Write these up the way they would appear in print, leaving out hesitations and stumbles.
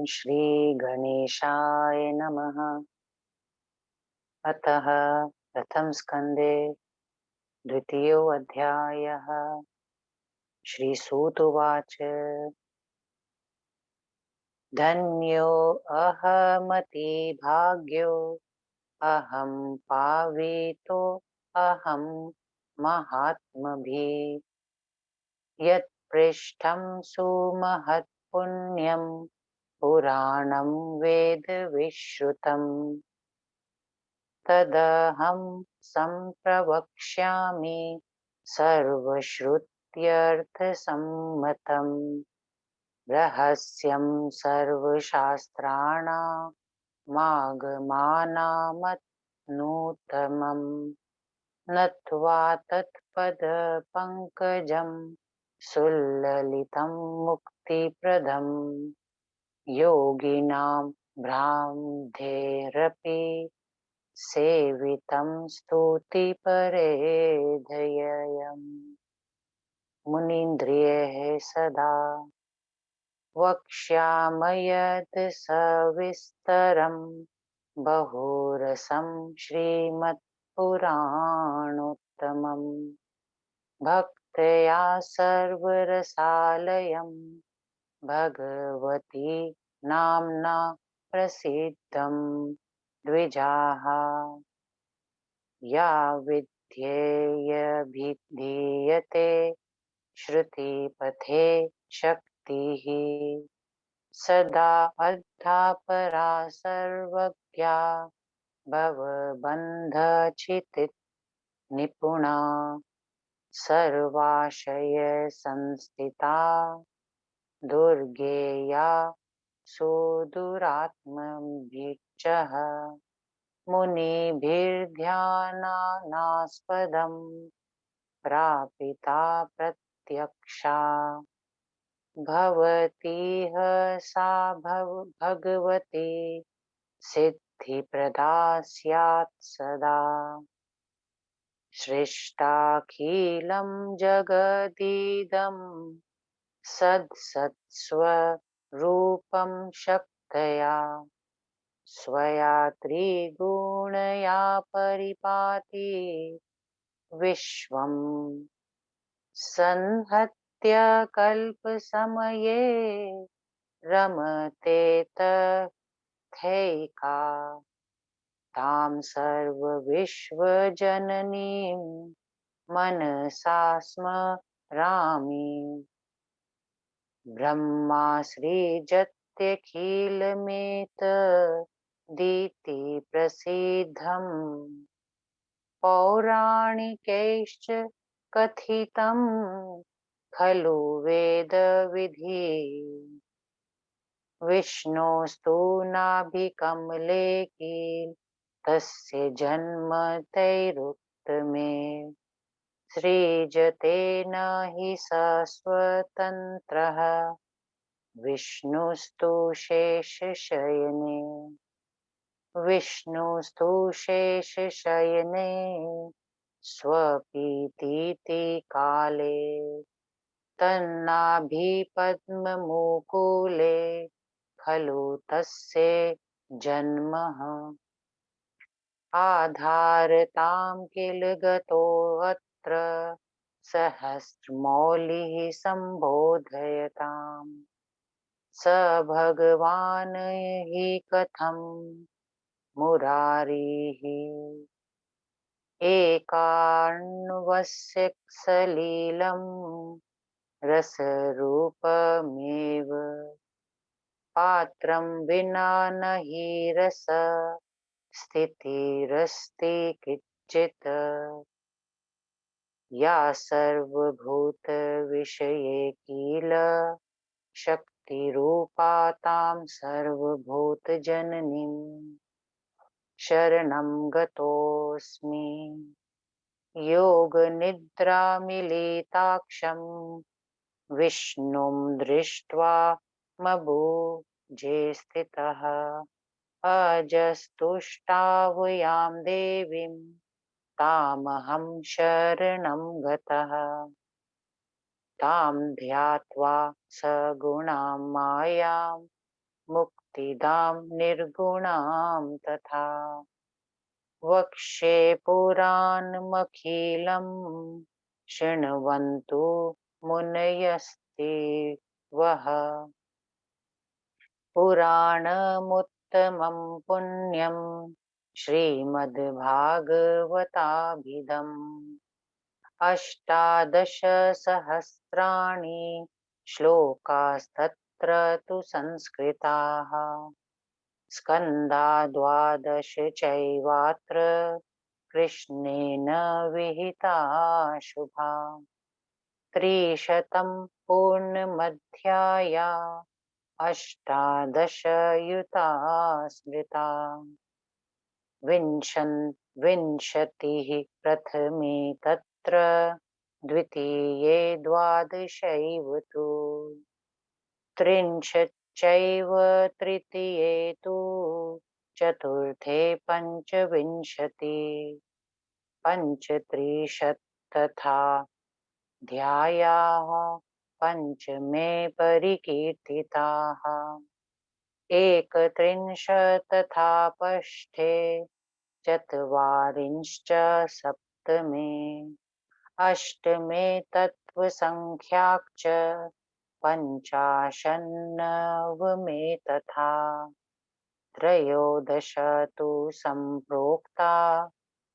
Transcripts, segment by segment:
श्रीगणेशाय नमः। अतः प्रथमस्कन्धे द्वितीयोऽध्यायः। श्रीसूत उवाच। धन्योऽहमतिभाग्यो अहं पावितो अहं महात्मभिः। यत्पृष्ठं सुमहत्पुण्यं पुराणं वेदविश्रुतम् तदहं सम्प्रवक्ष्यामि सर्वश्रुत्यर्थसम्मतम् रहस्यं सर्वशास्त्राणामागमानामनूतमम् नत्वा तत्पदपङ्कजं सुललितं मुक्तिप्रदम् योगिनां भ्रान्तेरपि सेवितं स्तुतिपरेधयम् मुनीन्द्रियैः सदा वक्ष्यामयत् सविस्तरं बहुरसं श्रीमत्पुराणोत्तमम् भक्त्या सर्वरसालयं भगवती नाम्ना प्रसिद्धं द्विजाः या विद्येयभिधीयते श्रुतिपथे शक्तिः सदा अद्धापरा सर्वज्ञा भवबन्धचित् निपुणा सर्वाशय संस्थिता दुर्गेया सुदुरात्मभिक्षः मुनिभिर्ध्यानानास्पदम् प्रापिता प्रत्यक्षा भवतीह सा भगवती सिद्धिप्रदा स्यात् सदा सृष्टाखिलं जगदिदं सत्स्वरूपं शक्तया स्वया त्रिगुणया परिपाति विश्वम् संहत्य कल्पसमये रमते तथैका तां सर्वविश्वजननीं मनसा स्मरामि ब्रह्माश्रिजत्यखिलमेतदिति प्रसिद्धम् पौराणिकैश्च कथितं खलु वेदविधिः विष्णोस्तु नाभिकमले तस्य जन्म तैरुक्तमेव सृजते न हि स स्वतन्त्रः विष्णुस्तु शेषशयने विष्णुस्तु शेषशयने स्वपीतीति काले तन्नाभिपद्ममुकुले खलु तस्य जन्मः आधारतां किल गतोऽत्र सहस्रमौलिः सम्बोधयताम् स भगवान् हि कथं मुरारिः एकान्वस्य सलीलं रसरूपमेव पात्रं विना न हि रस स्थितिरस्ति किंचित् या सर्वभूतविषये किल शक्तिरूपा तां सर्वभूतजननीं शरणं गतोऽस्मि योगनिद्रामिलिताक्षं विष्णुं दृष्ट्वा मबुजे स्थितः अजस्तुष्टावयां देवीं तामहं शरणं गतः तां ध्यात्वा सगुणां मायां मुक्तिदां निर्गुणां तथा। वक्ष्ये पुराणमखिलं शृण्वन्तु मुनयस्ते वः। पुराणमुत्तमं पुण्यं श्रीमद्भागवताभिधम्। अष्टादशसहस्राणि श्लोकास्तत्र तु संस्कृताः। स्कन्धा द्वादश चैवात्र कृष्णेन विहिता शुभा। त्रिशतं पूर्णमध्याया अष्टादशयुता स्मृता। विंशतिः प्रथमे तत्र द्वितीये द्वादशैव तु। त्रिंशच्चैव तृतीये तु चतुर्थे पञ्चविंशति। पञ्चत्रिंशत् तथा ध्यायाः पञ्चमे परिकीर्तिताः। एकत्रिंशत् तथा षष्ठे चत्वारिंश्च सप्तमे। अष्टमे तत्त्वसङ्ख्याश्च पञ्चाशन्नवमे तथा। त्रयोदश तु सम्प्रोक्ता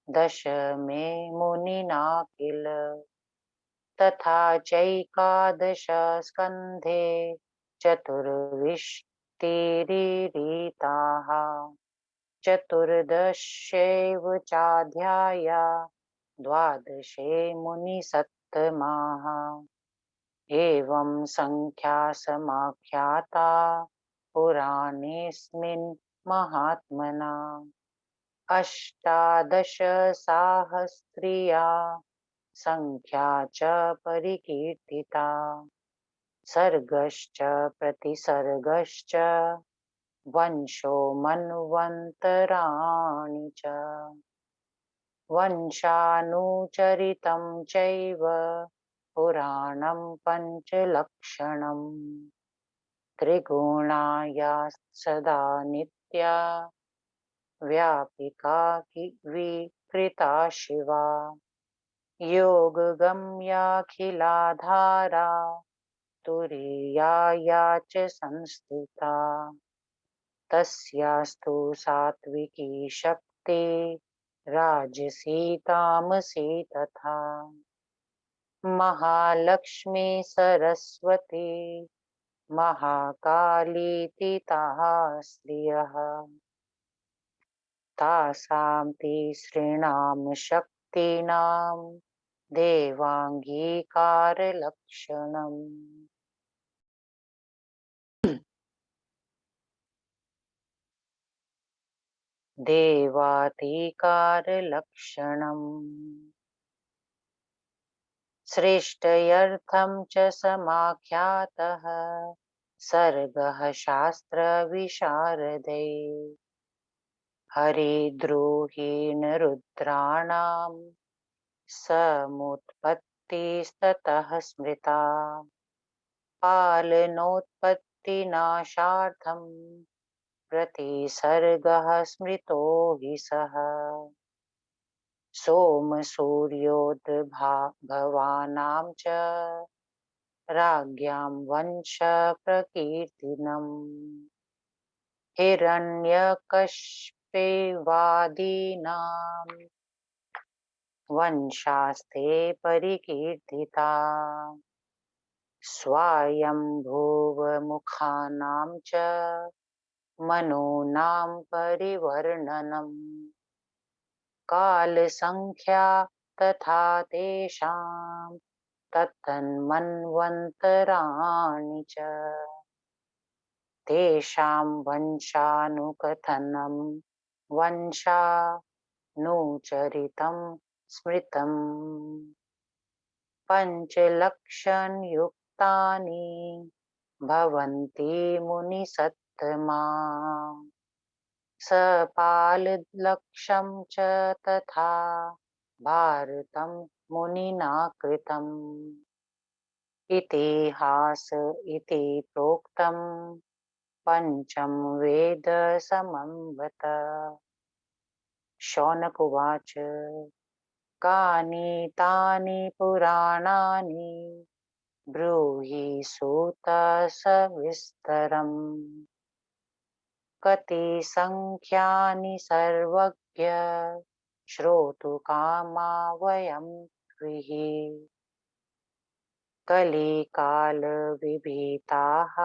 दशमे मुनिना किल। तथा चैकादश स्कन्धे चतुर्विंशतिरीरिताः। चतुर्दशैव चाध्याया द्वादशे मुनिसत्तमाः। एवं संख्या समाख्याता पुराणेऽस्मिन् महात्मना। अष्टादशसाहस्रीया संख्या च परिकीर्तिता। सर्गश्च प्रतिसर्गश्च वंशो मन्वन्तराणि च। वंशानुचरितं चैव पुराणं पञ्चलक्षणम्। त्रिगुणाया सदा नित्या व्यापिका विकृता शिवा। योगगम्याखिलाधारा तुरीया या च संस्थिता। तस्यास्तु सात्विकी शक्ति राजसी तामसी तथा। महालक्ष्मी सरस्वती महाकालीति ताः स्त्रियः। तासां तिसृणां शक्तीनां देवाङ्गीकारलक्षणम्। देवातिकारलक्षणम्। श्रेष्ठयर्थं च समाख्यातः सर्गः शास्त्रविशारदैः। हरिद्रोहीणरुद्राणां समुत्पत्तिस्ततः स्मृता। पालनोत्पत्तिनाशार्थं प्रतिसर्गः स्मृतो हि सः। सोमसूर्योद्भवानां च राज्ञां वंशप्रकीर्तिनम्। हिरण्यकशिपवादीनां वंशास्ते परिकीर्तिता। स्वायम्भुवमुखानां च मनूनां परिवर्णनम्। कालसंख्या तथा तेषां तत्तन्मन्वन्तराणि च। तेषां वंशानुकथनं वंशानुचरितं स्मृतम्। पञ्चलक्षणयुक्तानि भवन्ति मुनिसत्तमा। सपाललक्षं च तथा भारतं मुनिना कृतम्। इतिहास इति प्रोक्तम् पंचम वेद समन्वत। शौनक उवाच कानि तानि पुराणानि ब्रूहि सूत सविस्तरम्। कति संख्यानि सर्वज्ञ श्रोतुकामा वयं द्विः। कलिकाल विभीताः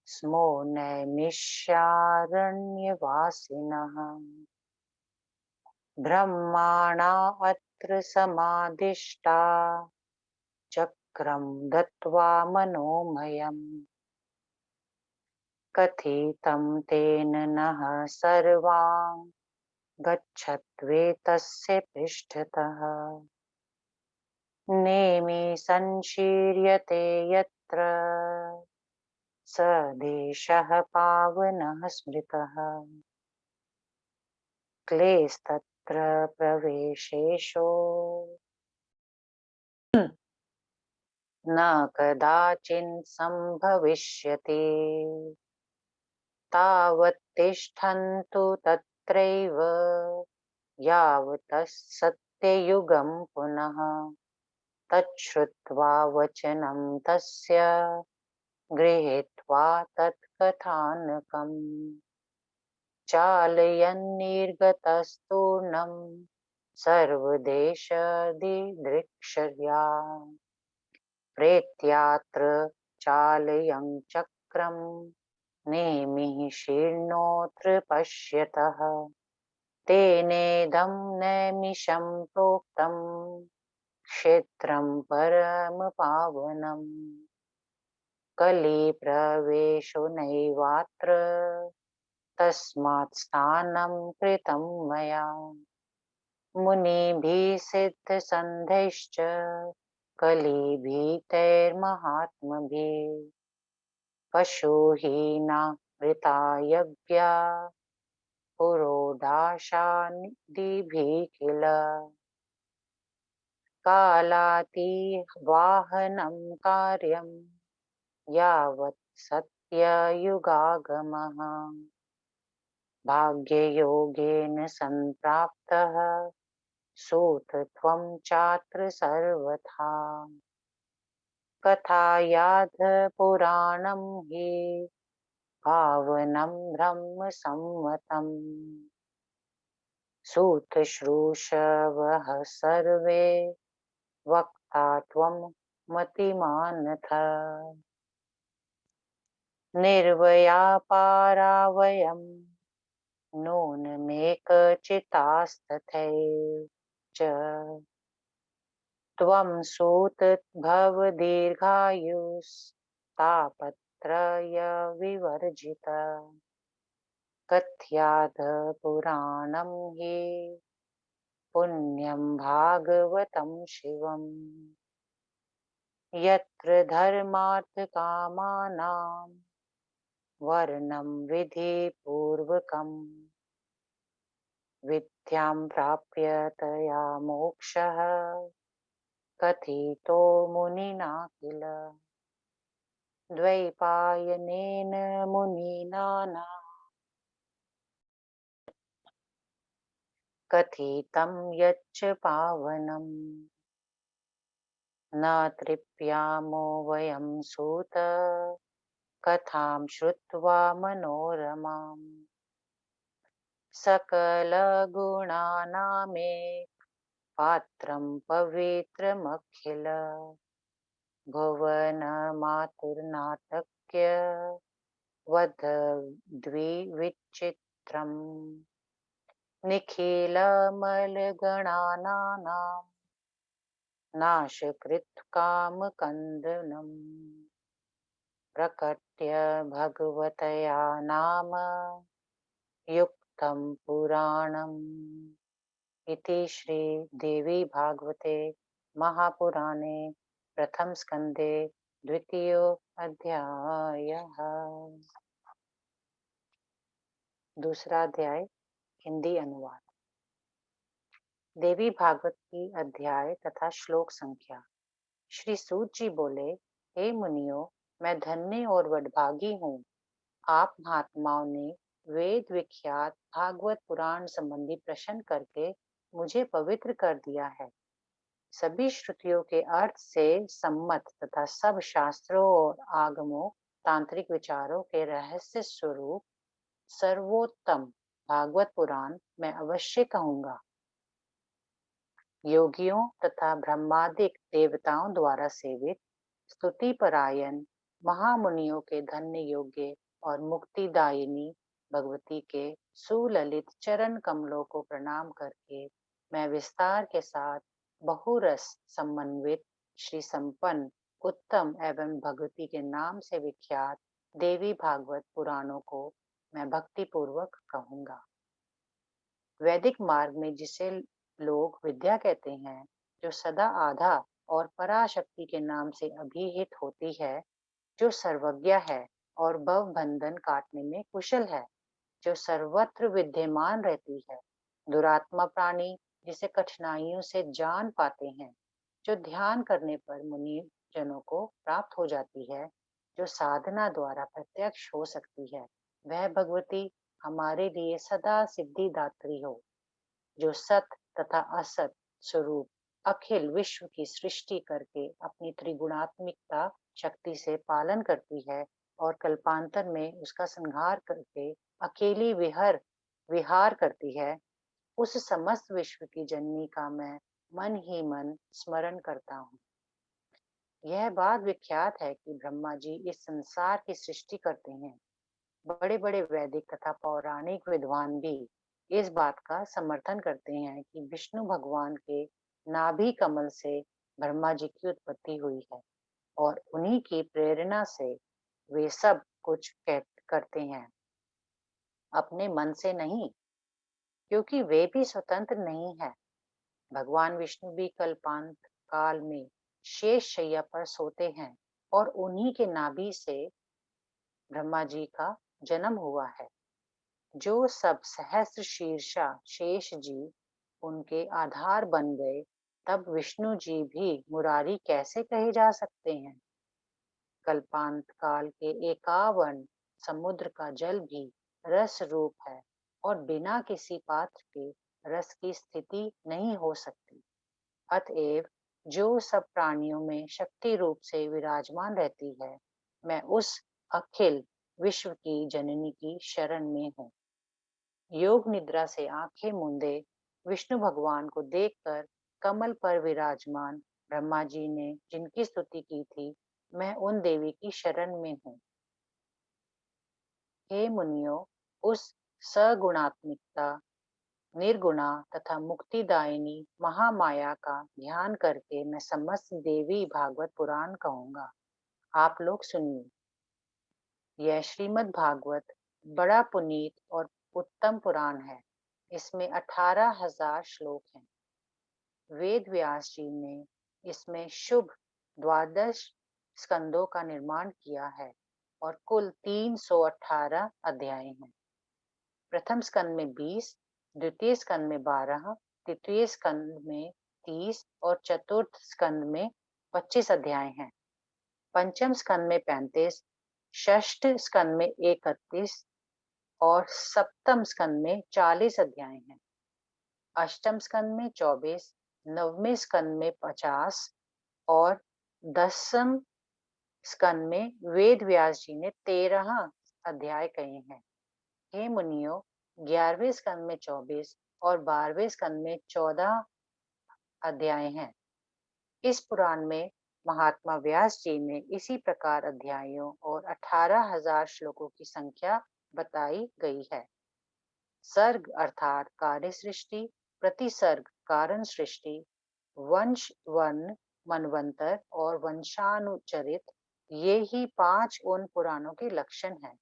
स्मो नैमिष्यारण्यवासिनः। ब्रह्माणा अत्र समादिष्टा चक्रं दत्त्वा मनोमयम्। कथितं तेन नः सर्वान् गच्छत्वेतस्य पृष्ठतः। नेमि संशीर्यते यत्र स देशः पावनः स्मृतः। क्लेस्तत्र प्रवेशेशो न कदाचित् सम्भविष्यति। तावत् तिष्ठन्तु तत्रैव यावतः सत्ययुगं पुनः। तच्छ्रुत्वा वचनं तस्य गृहीत्वा तत्कथानकम् चालयन्निर्गतस्तूर्णं सर्वदेशदिदृक्षया। प्रेत्यात्र चालयं चक्रं नेमिः शीर्णोऽत्र पश्यतः। तेनेदं नैमिषं प्रोक्तं क्षेत्रं परमपावनम्। कलिप्रवेशो नैवात्र तस्मात् स्नानं कृतं मया। मुनिभिः सिद्धसन्धैश्च कलिभीतैर्महात्मभिः। पशुहीना वृता यज्ञा पुरोडाशादिभिः किल। कालातिवाहनं कार्यं यावत् सत्ययुगागमः। भाग्ययोगेन सम्प्राप्तः सूत त्वं चात्र सर्वथा। कथायाथ पुराणं हि पावनं ब्रह्म सम्मतम्। सूतश्रूषवः सर्वे वक्ता त्वं मतिमानथ। निर्वयापारा वयं नूनमेकचित्तास्तथैव च। त्वं सूत भव दीर्घायुस्तापत्रयविवर्जित। कथ्याद पुराणं हि पुण्यं भागवतं शिवम्। यत्र धर्मार्थकामानां वर्णं विधिपूर्वकम्। विद्यां प्राप्य तया मोक्षः कथितो मुनिना किल। द्वैपायनेन मुनिना कथितं यच्च पावनम्। न तृप्यामो वयं सूत कथां श्रुत्वा मनोरमाम्। सकलगुणानामेक पात्रं पवित्रमखिल। भुवनमातुर्नाटक्य वद द्विविचित्रम्। निखिलमलगणानां नाशकृत्कामकन्दनम्। प्रकट्य भगवतया नाम युक्तं पुराणम्। इति श्री देवी भागवते महापुराणे प्रथम स्कंदे द्वितीयो अध्यायः। दूसरा अध्याय हिंदी अनुवाद। देवी भागवत की अध्याय तथा श्लोक संख्या। श्री सूत जी बोले, हे मुनियों, मैं धन्य और वडभागी हूँ। आप महात्माओं ने वेद विख्यात भागवत पुराण संबंधी प्रश्न करके मुझे पवित्र कर दिया है। सभी श्रुतियों के अर्थ से सम्मत तथा सब शास्त्रों और आगमों तांत्रिक विचारों के रहस्य स्वरूप सर्वोत्तम भागवत पुराण मैं अवश्य कहूंगा। योगियों तथा ब्रह्मादिक देवताओं द्वारा सेवित स्तुति परायण महामुनियों के धन्य योग्य और मुक्तिदायिनी भगवती के सुललित चरण कमलों को प्रणाम करके मैं विस्तार के साथ बहुरस समन्वित श्री संपन्न उत्तम एवं भगवती के नाम से विख्यात देवी भागवत पुराणों को मैं भक्ति पूर्वक कहूंगा। वैदिक मार्ग में जिसे लोग विद्या कहते हैं, जो सदा आधा और पराशक्ति के नाम से अभिहित होती है, जो सर्वज्ञ है और भव बंधन काटने में कुशल है, जो सर्वत्र विद्यमान रहती है, दुरात्मा प्राणी जिसे कठिनाइयों से जान पाते हैं, जो ध्यान करने पर मुनि जनों को प्राप्त हो जाती है, जो साधना द्वारा प्रत्यक्ष हो सकती है, वह भगवती हमारे लिए सदा सिद्धिदात्री हो, जो सत तथा असत स्वरूप अखिल विश्व की सृष्टि करके अपनी त्रिगुणात्मिकता शक्ति से पालन करती है और कल्पांतर में उसका संहार करके अकेली विहार करती है, उस समस्त विश्व की जननी का मैं मन ही मन स्मरण करता हूँ। यह बात विख्यात है कि ब्रह्मा जी इस संसार की सृष्टि करते हैं। बड़े बड़े वैदिक तथा पौराणिक विद्वान भी इस बात का समर्थन करते हैं कि विष्णु भगवान के नाभि कमल से ब्रह्मा जी की उत्पत्ति हुई है और उन्हीं की प्रेरणा से वे सब कुछ करते हैं, अपने मन से नहीं, क्योंकि वे भी स्वतंत्र नहीं है। भगवान विष्णु भी कल्पांत काल में शेष शैया पर सोते हैं और उन्हीं के नाभि से ब्रह्मा जी का जन्म हुआ है। जो सब सहस्र शीर्षा शेष जी उनके आधार बन गए, तब विष्णु जी भी मुरारी कैसे कहे जा सकते हैं। कल्पांत काल के 51 समुद्र का जल भी रस रूप है और बिना किसी पात्र के रस की स्थिति नहीं हो सकती। अतएव जो सब प्राणियों में शक्ति रूप से विराजमान रहती है, मैं उस अखिल विश्व की जननी की शरण में हूँ। योग निद्रा से आंखें मूंदे विष्णु भगवान को देखकर कमल पर विराजमान ब्रह्मा जी ने जिनकी स्तुति की थी, मैं उन देवी की शरण में हूँ। हे मुनियों, उस सगुणात्मिकता निर्गुणा तथा मुक्तिदायिनी महामाया का ध्यान करके मैं समस्त देवी भागवत पुराण कहूंगा। आप लोग सुनिए। यह श्रीमद् भागवत बड़ा पुनीत और उत्तम पुराण है। इसमें 18,000 श्लोक हैं। वेद व्यास जी ने इसमें शुभ 12 स्कंदों का निर्माण किया है और कुल 318 अध्याय हैं। प्रथम स्कंद में 20, द्वितीय स्कंद में 12, तृतीय स्कंद में 30 और चतुर्थ स्कंद में 25 अध्याय हैं। पंचम स्कंद में 35, षष्ठ स्कंद में 31 और सप्तम स्कंद में 40 अध्याय हैं। अष्टम स्कंद में 24, नवमे स्कंद में 50 और दसम स्कंद में वेद व्यास जी ने 13 अध्याय कहे हैं। हे मुनियों, 11वें स्कंद में 24 और 12वें स्कंद में 14 अध्याय हैं। इस पुराण में महात्मा व्यास जी ने इसी प्रकार अध्यायों और 18,000 श्लोकों की संख्या बताई गई है। सर्ग अर्थात कार्य सृष्टि, प्रतिसर्ग कारण सृष्टि, वंश वन मनवंतर और वंशानुचरित, ये ही 5 उन पुराणों के लक्षण हैं।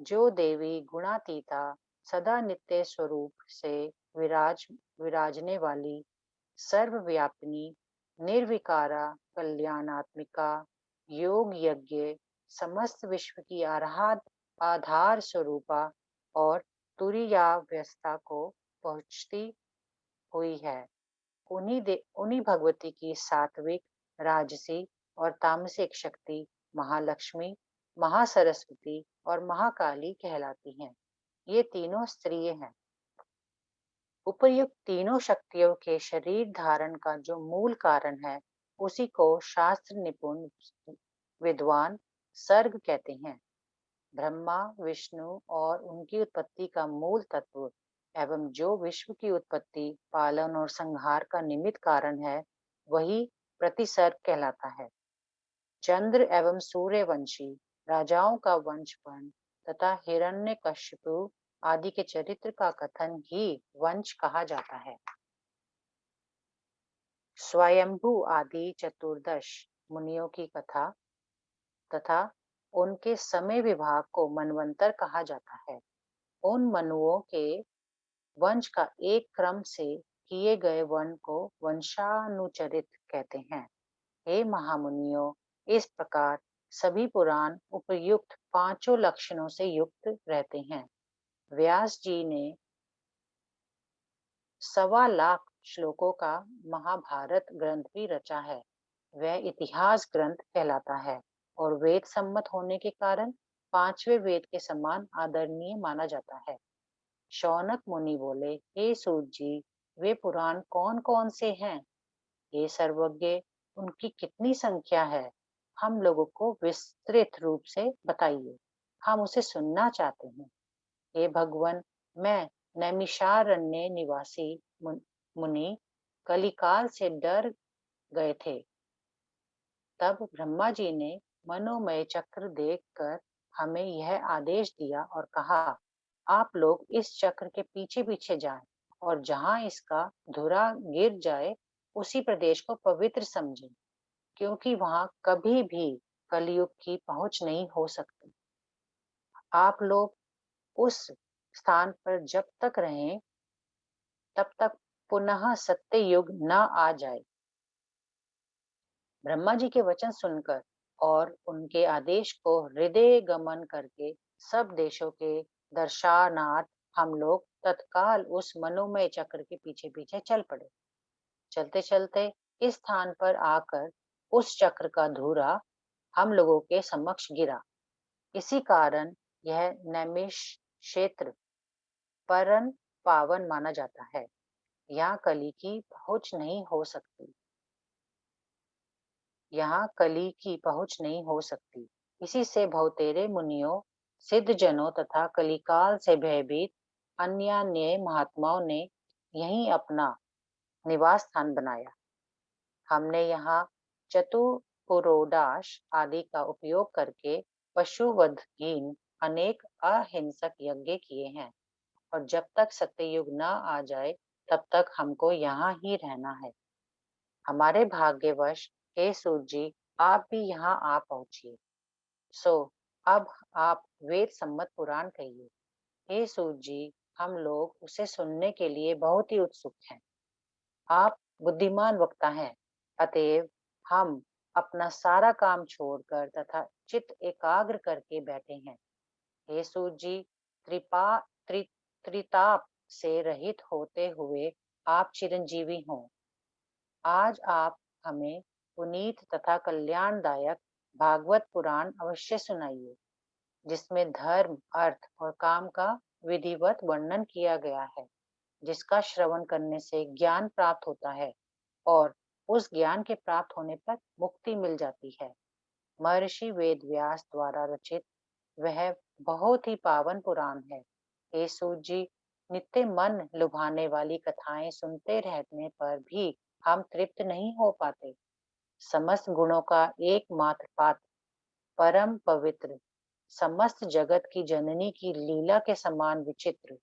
जो देवी गुणातीता सदा नित्य स्वरूप से विराजने वाली सर्वव्यापिनी निर्विकारा कल्याणात्मिका योग यज्ञ समस्त विश्व की आधार स्वरूपा और तुरीयावस्था को पहुंचती हुई है, उन्हीं भगवती की सात्विक राजसी और तामसिक शक्ति महालक्ष्मी महासरस्वती और महाकाली कहलाती हैं। ये तीनों स्त्रियां हैं। उपर्युक्त तीनों शक्तियों के शरीर धारण का जो मूल कारण है, उसी को शास्त्र निपुण विद्वान सर्ग कहते हैं। ब्रह्मा, विष्णु और उनकी उत्पत्ति का मूल तत्व एवं जो विश्व की उत्पत्ति, पालन और संहार का निमित्त कारण है, वही प्रतिसर्ग कहलाता है। चंद्र एवं सूर्यवंशी राजाओं का वंशपण तथा हिरण्यकशिपु आदि के चरित्र का कथन ही वंश कहा जाता है। स्वयंभू आदि चतुर्दश मुनियों की कथा तथा उनके समय विभाग को मनवंतर कहा जाता है। उन मनुओं के वंश का एक क्रम से किए गए वर्ण को वंशानुचरित कहते हैं। हे महामुनियों, इस प्रकार सभी पुराण उपयुक्त पांचों लक्षणों से युक्त रहते हैं। व्यास जी ने 1.25 लाख श्लोकों का महाभारत ग्रंथ भी रचा है। वह इतिहास ग्रंथ कहलाता है और वेद सम्मत होने के कारण पांचवें वेद के समान आदरणीय माना जाता है। शौनक मुनि बोले, हे सूत जी, वे पुराण कौन कौन से हैं? हे सर्वज्ञ, उनकी कितनी संख्या है? हम लोगों को विस्तृत रूप से बताइए, हम उसे सुनना चाहते हैं। हे भगवान, मैं नैमिषारण्य निवासी मुनि कलिकाल से डर गए थे। तब ब्रह्मा जी ने मनोमय चक्र देखकर हमें यह आदेश दिया और कहा, आप लोग इस चक्र के पीछे पीछे जाएं और जहां इसका धुरा गिर जाए उसी प्रदेश को पवित्र समझें, क्योंकि वहां कभी भी कलयुग की पहुंच नहीं हो सकती। आप लोग उस स्थान पर जब तक रहें तब तक पुनः सत्य युग न आ जाए। ब्रह्मा जी के वचन सुनकर और उनके आदेश को हृदय गमन करके सब देशों के दर्शनार्थ हम लोग तत्काल उस मनोमय चक्र के पीछे पीछे चल पड़े। चलते चलते इस स्थान पर आकर उस चक्र का धुरा हम लोगों के समक्ष गिरा। इसी कारण यह नैमिष क्षेत्र परम पावन माना जाता है। यहाँ कली की पहुंच नहीं हो सकती। यहाँ कली की पहुंच नहीं हो सकती। इसी से बहुतेरे मुनियों, सिद्ध जनों तथा कलिकाल से भयभीत अन्य महात्माओं ने यहीं अपना निवास स्थान बनाया। हमने यहाँ चतुपुरोडाश आदि का उपयोग करके पशुवधहीन अनेक अहिंसक यज्ञ किए हैं और जब तक सत्ययुग न आ जाए तब तक हमको यहाँ ही रहना है। हमारे भाग्यवश हे सूत जी, आप भी यहाँ आ पहुंचिए। सो अब आप वेद सम्मत पुराण कहिए। हे सूत जी, हम लोग उसे सुनने के लिए बहुत ही उत्सुक हैं। आप बुद्धिमान वक्ता हैं, अतएव हम अपना सारा काम छोड़कर तथा चित्त एकाग्र करके बैठे हैं। हे सूत जी, त्रिपा त्रि, त्रिताप से रहित होते हुए आप चिरंजीवी हों। आज आप हमें पुनीत तथा कल्याणदायक भागवत पुराण अवश्य सुनाइए, जिसमें धर्म, अर्थ और काम का विधिवत वर्णन किया गया है, जिसका श्रवण करने से ज्ञान प्राप्त होता है और उस ज्ञान के प्राप्त होने पर मुक्ति मिल जाती है। महर्षि वेद व्यास द्वारा रचित वह बहुत ही पावन पुराण है। हे सूत जी, नित्य मन लुभाने वाली कथाएं सुनते रहने पर भी हम तृप्त नहीं हो पाते। समस्त गुणों का एकमात्र पात्र, परम पवित्र, समस्त जगत की जननी की लीला के समान विचित्र,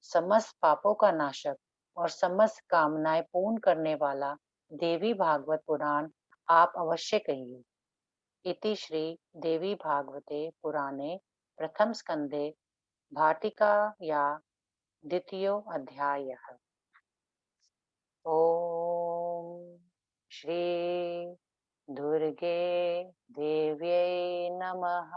समस्त पापों का नाशक और समस्त कामनाएं पूर्ण करने वाला देवी भागवत पुराण आप अवश्य कहिए। इति श्री देवी भागवते पुराणे प्रथम स्कंदे भाटिकाया द्वितीयो अध्यायः। ओम श्री दुर्गे देव्यै नमः।